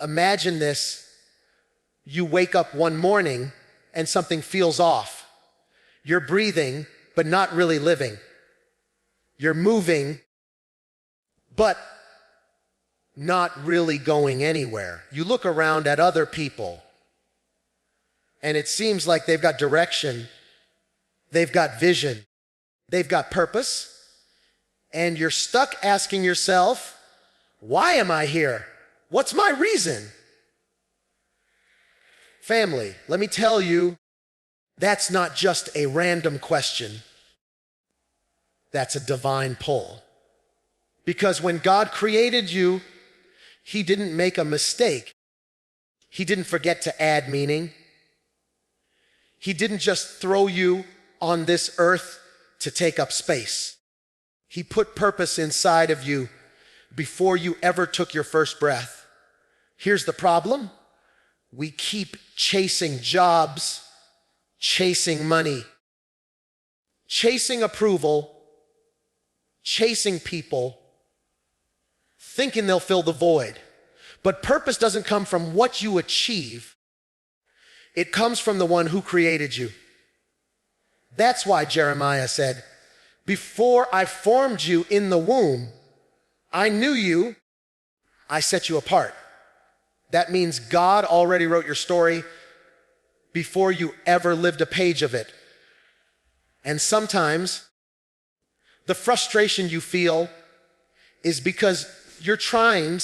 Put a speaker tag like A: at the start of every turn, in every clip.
A: Imagine this. You wake up one morning and something feels off. You're breathing, but not really living. You're moving, but not really going anywhere. You look around at other people, and it seems like they've got direction, they've got vision, they've got purpose, and you're stuck asking yourself, why am I here? What's my reason? Family, let me tell you, that's not just a random question. That's a divine pull. Because when God created you, He didn't make a mistake. He didn't forget to add meaning. He didn't just throw you on this earth to take up space. He put purpose inside of you before you ever took your first breath. Here's the problem. We keep chasing jobs, chasing money, chasing approval, chasing people, thinking they'll fill the void. But purpose doesn't come from what you achieve. It comes from the one who created you. That's why Jeremiah said, before I formed you in the womb, I knew you, I set you apart. That means God already wrote your story before you ever lived a page of it. And sometimes the frustration you feel is because you're trying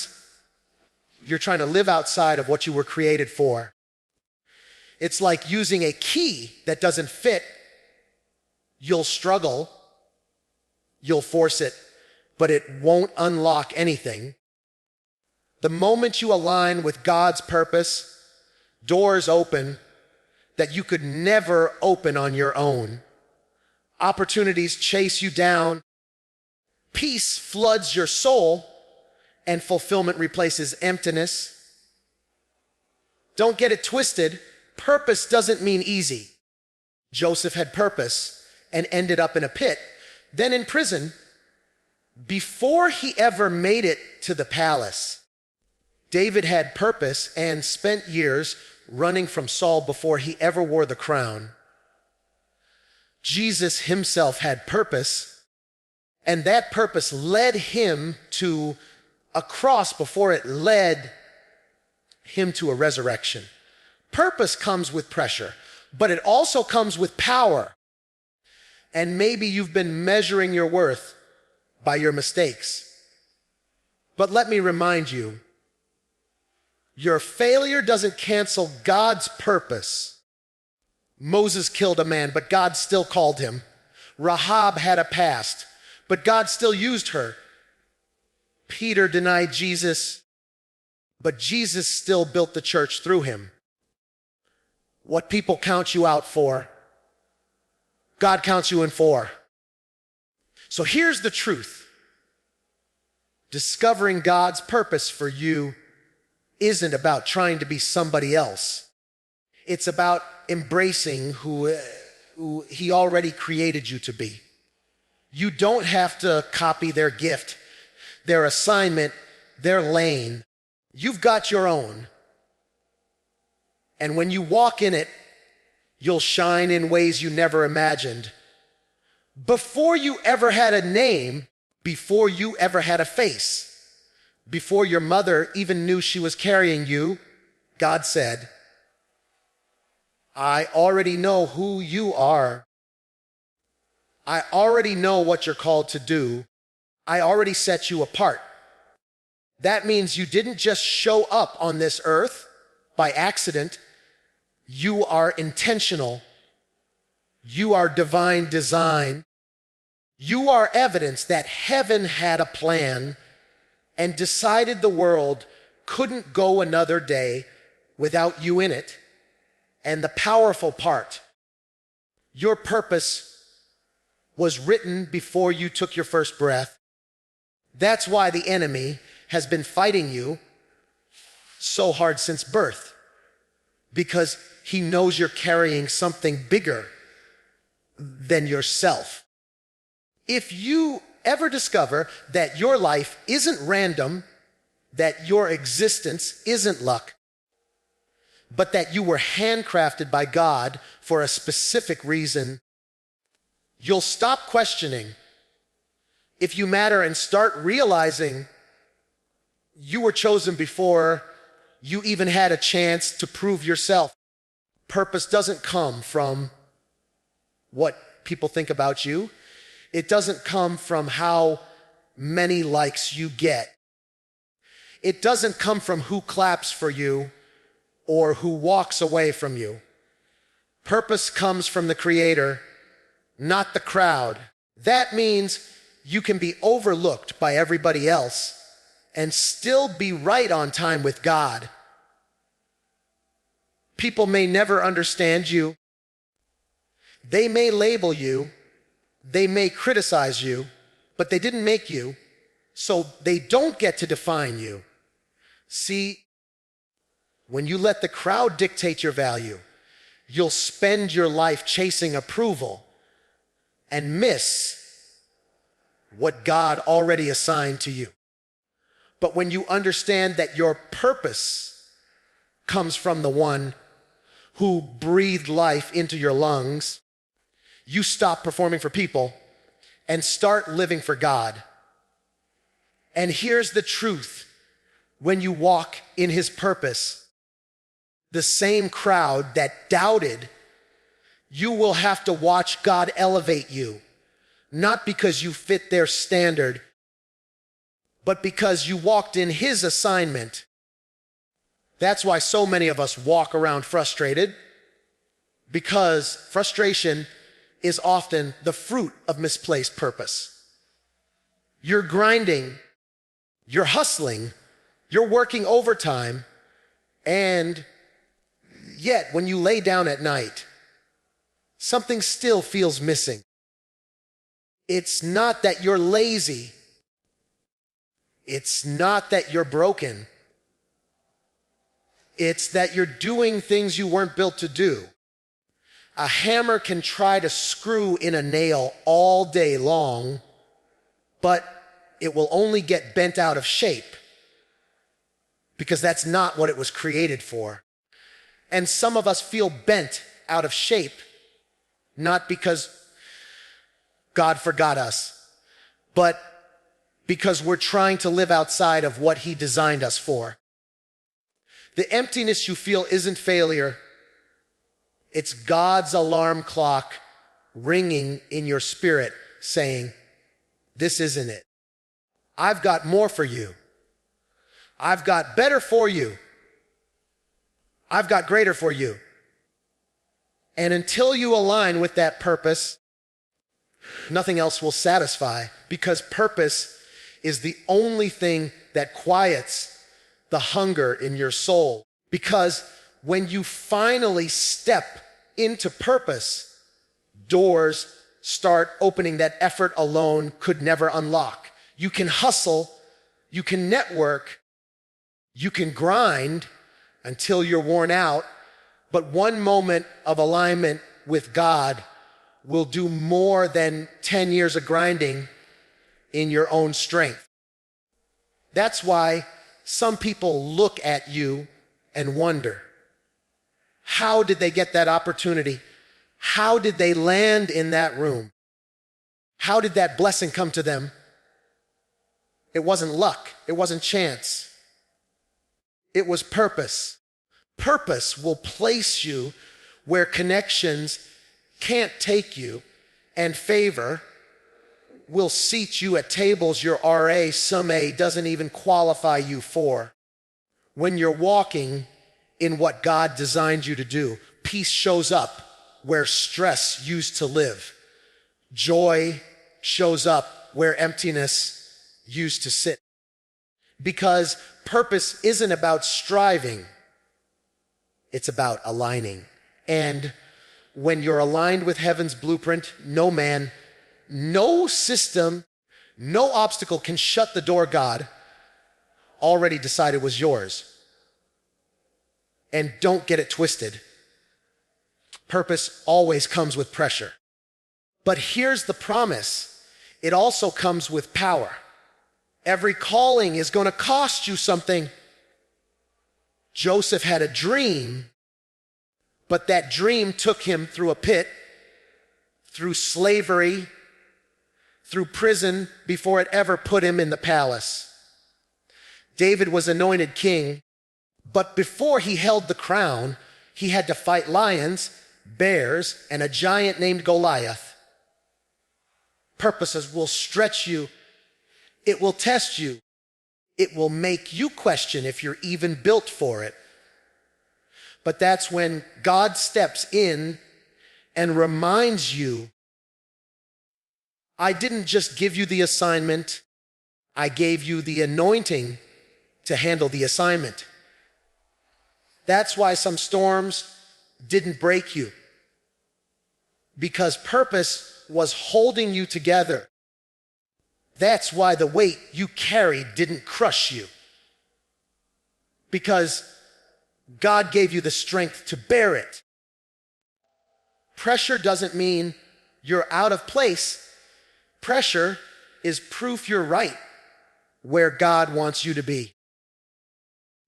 A: to live outside of what you were created for. It's like using a key that doesn't fit. You'll struggle, you'll force it, but it won't unlock anything. The moment you align with God's purpose, doors open that you could never open on your own. Opportunities chase you down. Peace floods your soul, and fulfillment replaces emptiness. Don't get it twisted. Purpose doesn't mean easy. Joseph had purpose and ended up in a pit, then in prison, before he ever made it to the palace. David had purpose and spent years running from Saul before he ever wore the crown. Jesus himself had purpose, and that purpose led him to a cross before it led him to a resurrection. Purpose comes with pressure, but it also comes with power. And maybe you've been measuring your worth by your mistakes. But let me remind you, your failure doesn't cancel God's purpose. Moses killed a man, but God still called him. Rahab had a past, but God still used her. Peter denied Jesus, but Jesus still built the church through him. What people count you out for, God counts you in for. So here's the truth. Discovering God's purpose for you isn't about trying to be somebody else. It's about embracing who He already created you to be. You don't have to copy their gift, their assignment, their lane. You've got your own. And when you walk in it, you'll shine in ways you never imagined. Before you ever had a name, before you ever had a face, before your mother even knew she was carrying you, God said, I already know who you are. I already know what you're called to do. I already set you apart. That means you didn't just show up on this earth by accident. You are intentional. You are divine design. You are evidence that heaven had a plan and decided the world couldn't go another day without you in it. And the powerful part, your purpose was written before you took your first breath. That's why the enemy has been fighting you so hard since birth, because he knows you're carrying something bigger than yourself. If you ever discover that your life isn't random, that your existence isn't luck, but that you were handcrafted by God for a specific reason, you'll stop questioning if you matter and start realizing you were chosen before you even had a chance to prove yourself. Purpose doesn't come from what people think about you. It doesn't come from how many likes you get. It doesn't come from who claps for you or who walks away from you. Purpose comes from the Creator, not the crowd. That means you can be overlooked by everybody else and still be right on time with God. People may never understand you. They may label you. They may criticize you, but they didn't make you, so they don't get to define you. See, when you let the crowd dictate your value, you'll spend your life chasing approval and miss what God already assigned to you. But when you understand that your purpose comes from the one who breathed life into your lungs, you stop performing for people and start living for God. And here's the truth. When you walk in His purpose, the same crowd that doubted, you will have to watch God elevate you, not because you fit their standard, but because you walked in His assignment. That's why so many of us walk around frustrated, because frustration is often the fruit of misplaced purpose. You're grinding, you're hustling, you're working overtime, and yet when you lay down at night, something still feels missing. It's not that you're lazy. It's not that you're broken. It's that you're doing things you weren't built to do. A hammer can try to screw in a nail all day long, but it will only get bent out of shape because that's not what it was created for. And some of us feel bent out of shape, not because God forgot us, but because we're trying to live outside of what He designed us for. The emptiness you feel isn't failure. It's God's alarm clock ringing in your spirit saying, this isn't it. I've got more for you. I've got better for you. I've got greater for you. And until you align with that purpose, nothing else will satisfy, because purpose is the only thing that quiets the hunger in your soul. Because when you finally step into purpose, doors start opening that effort alone could never unlock. You can hustle, you can network, you can grind until you're worn out, but one moment of alignment with God will do more than 10 years of grinding in your own strength. That's why some people look at you and wonder, how did they get that opportunity? How did they land in that room? How did that blessing come to them? It wasn't luck. It wasn't chance. It was purpose. Purpose will place you where connections can't take you, and favor will seat you at tables your RA, some A, doesn't even qualify you for. When you're walking in what God designed you to do, peace shows up where stress used to live. Joy shows up where emptiness used to sit. Because purpose isn't about striving, it's about aligning. And when you're aligned with heaven's blueprint, no man, no system, no obstacle can shut the door God already decided was yours. And don't get it twisted. Purpose always comes with pressure. But here's the promise. It also comes with power. Every calling is going to cost you something. Joseph had a dream, but that dream took him through a pit, through slavery, through prison, before it ever put him in the palace. David was anointed king, but before he held the crown, he had to fight lions, bears, and a giant named Goliath. Purposes will stretch you. It will test you. It will make you question if you're even built for it. But that's when God steps in and reminds you, I didn't just give you the assignment, I gave you the anointing to handle the assignment. That's why some storms didn't break you, because purpose was holding you together. That's why the weight you carried didn't crush you, because God gave you the strength to bear it. Pressure doesn't mean you're out of place. Pressure is proof you're right where God wants you to be.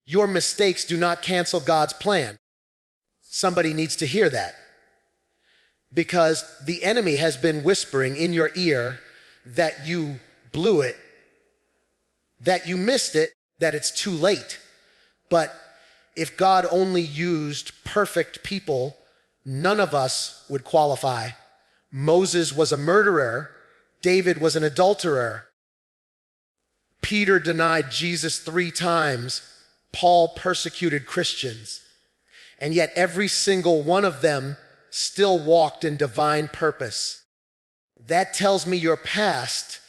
A: Your mistakes do not cancel God's plan. Somebody needs to hear that, because the enemy has been whispering in your ear that you blew it, that you missed it, that it's too late. But if God only used perfect people, none of us would qualify. Moses was a murderer. David was an adulterer. Peter denied Jesus 3 times. Paul persecuted Christians. And yet every single one of them still walked in divine purpose. That tells me your past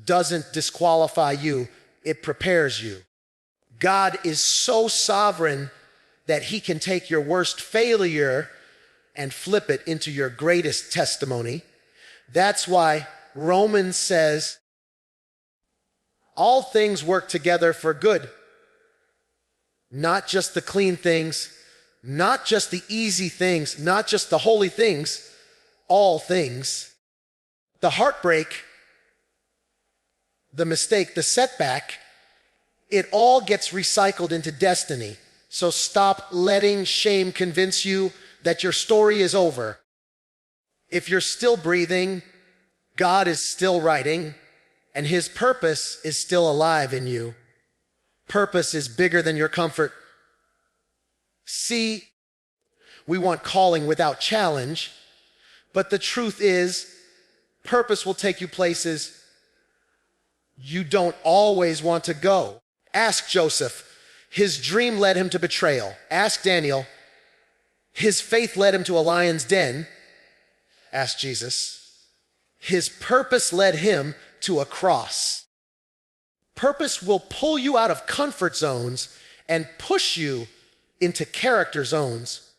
A: doesn't disqualify you, it prepares you. God is so sovereign that he can take your worst failure and flip it into your greatest testimony. That's why Romans says, all things work together for good. Not just the clean things, not just the easy things, not just the holy things, all things. The heartbreak, the mistake, the setback, it all gets recycled into destiny. So stop letting shame convince you that your story is over. If you're still breathing, God is still writing, and his purpose is still alive in you. Purpose is bigger than your comfort. See, we want calling without challenge, but the truth is, purpose will take you places you don't always want to go. Ask Joseph. His dream led him to betrayal. Ask Daniel. His faith led him to a lion's den. Ask Jesus. His purpose led him to a cross. Purpose will pull you out of comfort zones and push you into character zones,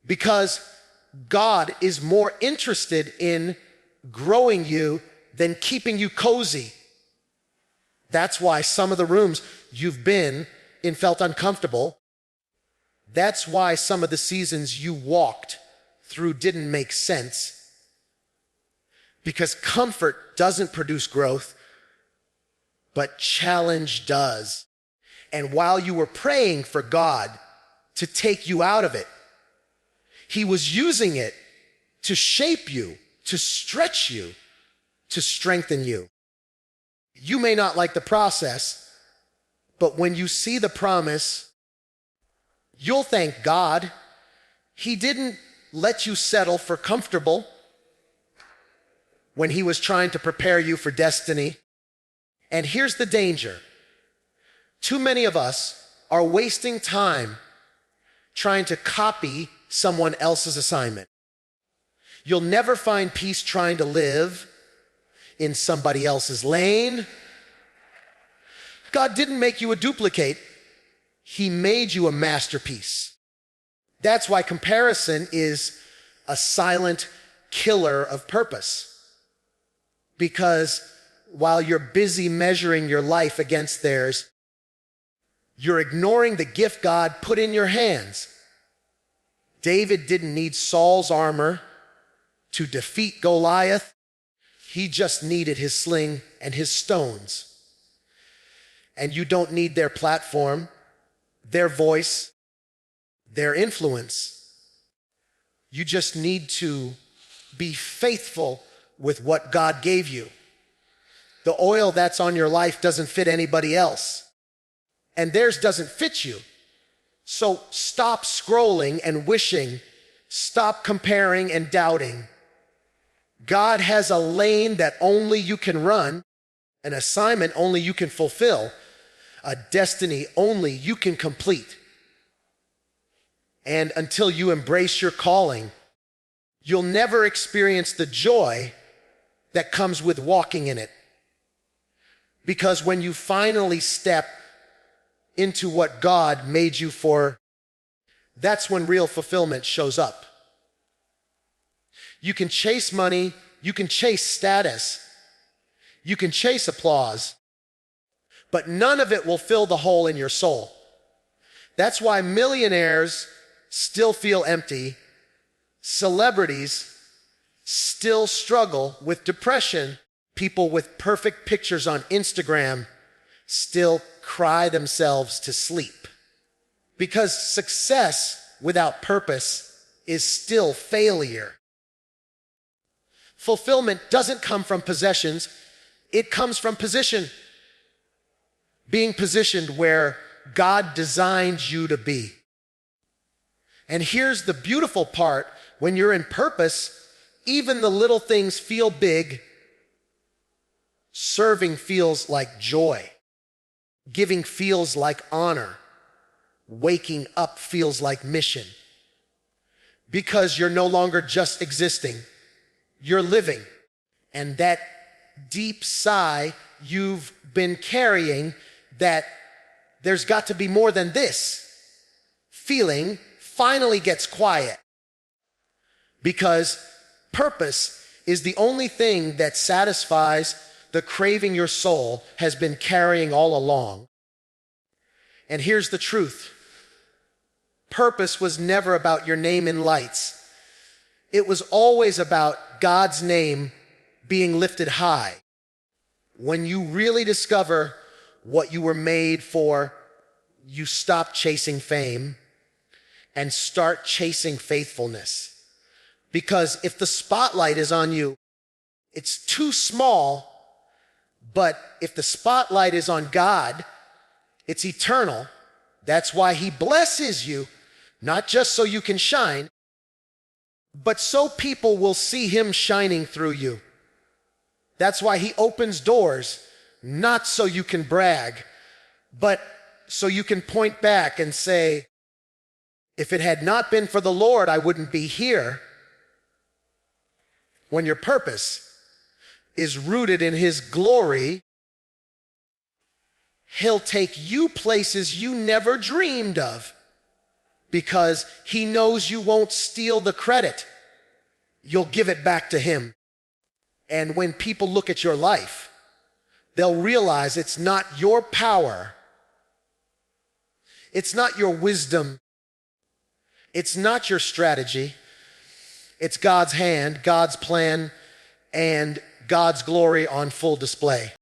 A: because God is more interested in growing you than keeping you cozy. That's why some of the rooms you've been in felt uncomfortable. That's why some of the seasons you walked through didn't make sense. Because comfort doesn't produce growth, but challenge does. And while you were praying for God to take you out of it, he was using it to shape you, to stretch you, to strengthen you. You may not like the process, but when you see the promise, you'll thank God. He didn't let you settle for comfortable when he was trying to prepare you for destiny. And here's the danger. Too many of us are wasting time trying to copy someone else's assignment. You'll never find peace trying to live in somebody else's lane. God didn't make you a duplicate. He made you a masterpiece. That's why comparison is a silent killer of purpose. Because while you're busy measuring your life against theirs, you're ignoring the gift God put in your hands. David didn't need Saul's armor to defeat Goliath. He just needed his sling and his stones. And you don't need their platform, their voice, their influence. You just need to be faithful with what God gave you. The oil that's on your life doesn't fit anybody else, and theirs doesn't fit you. So stop scrolling and wishing. Stop comparing and doubting. God has a lane that only you can run, an assignment only you can fulfill, a destiny only you can complete. And until you embrace your calling, you'll never experience the joy that comes with walking in it. Because when you finally step into what God made you for, that's when real fulfillment shows up. You can chase money, you can chase status, you can chase applause, but none of it will fill the hole in your soul. That's why millionaires still feel empty, celebrities still struggle with depression, people with perfect pictures on Instagram still cry themselves to sleep. Because success without purpose is still failure. Fulfillment doesn't come from possessions, it comes from position. Being positioned where God designed you to be. And here's the beautiful part: when you're in purpose, even the little things feel big. Serving feels like joy. Giving feels like honor. Waking up feels like mission. Because you're no longer just existing, you're living. And that deep sigh you've been carrying, that there's got to be more than this feeling, finally gets quiet. Because purpose is the only thing that satisfies the craving your soul has been carrying all along. And here's the truth: purpose was never about your name in lights. It was always about God's name being lifted high. When you really discover what you were made for, you stop chasing fame and start chasing faithfulness. Because if the spotlight is on you, it's too small. But if the spotlight is on God, it's eternal. That's why He blesses you, not just so you can shine, but so people will see Him shining through you. That's why He opens doors, not so you can brag, but so you can point back and say, if it had not been for the Lord, I wouldn't be here. When your purpose is rooted in His glory, He'll take you places you never dreamed of, because He knows you won't steal the credit. You'll give it back to Him. And when people look at your life, they'll realize it's not your power, it's not your wisdom, it's not your strategy, it's God's hand, God's plan, and God's glory on full display.